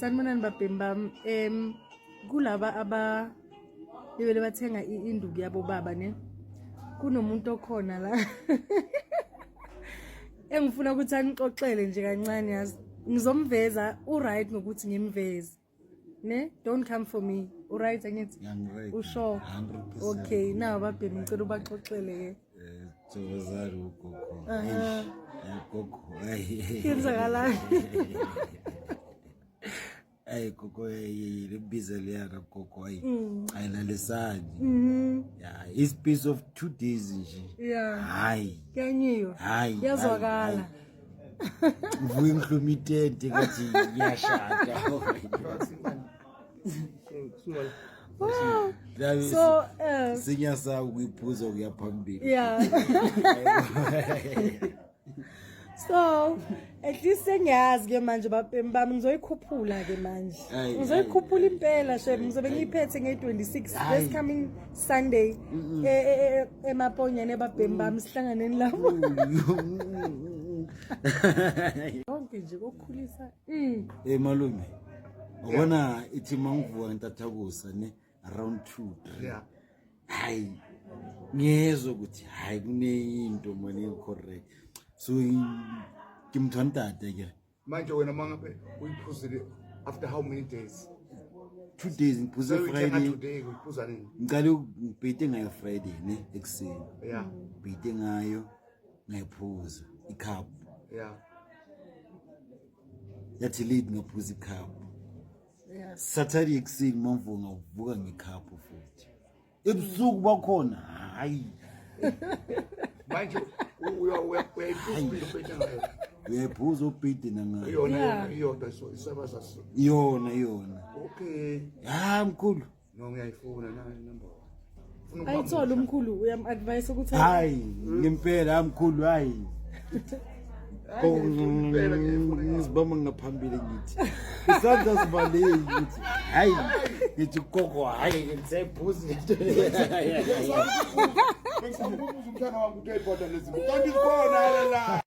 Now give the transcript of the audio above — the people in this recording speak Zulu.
Sanibonani babhemi bami. Kulaba aba bebele bathenga induku yabo baba ne. Kunomuntu okhona la. Engifuna ukuthi anixoxele nje kancane yazi. Ngizomveza right ngokuthi ngimveze. Ne? Don't come for me. Right angithi? Usho. Okay, now babhemi ngicela ubaxoxele ke. Zozari ugogo. Gogo. Kwenzakalani? Ay gogo libiza liyana gogo ayilalisani. Yeah, it's piece of 2 days nje. Yeah. Hayi. Kanyiyo. Hayi. Yazwakala. Vuyi ngihluma itente ngathi iyashada. Wow. So sinyasa ukuyiphuza kuyaphambili. Yeah. So at least sengiyazi ke manje babhemi bami ngizoyikhuphula ke manje. Ngizoyikhuphula impela she ngizobe ngiyiphethe nge26 this coming Sunday emaponyane babhemi bami sihlanganeni lapho. Konke nje kokukhulisa. Malume. Ubona ithi mangivuka ntathakusa ne around 2 3. Yeah. Hayi. Ngiyezwe ukuthi hayi kuneyinto manje correct. So kimthontate ke. Manje wena mangabe uyiphuzile after how many days? 2 days ngiphuze Friday. Today uyiphuza nini? Ngicela ngibhede ngayo Friday ne ekseni. Yeah. Ngibhede ngayo ngayiphuza icup. Yeah. Yathi lead ngaphuza icup. Yes. Saturday ekseni mavunga uvuka ngecup futhi. Ebusuku bakhona hayi. Manje uyayiphuza ubhede nangayo. Yona iyodwa so isabaza. Yona. Okay. Ha mkhulu. No ngiyayifuna na number 1. Ayithola umkhulu uyam-advise ukuthi hayi ngempela mkhulu hayi. Ngizibamba ngaphambili ngithi. Isandla sivaleki ngithi hayi ngithi gogo hayi ngisayiphuza into. Ngizombuza umntana wami ukuthi ayibhoda lezi. Kanti khona la.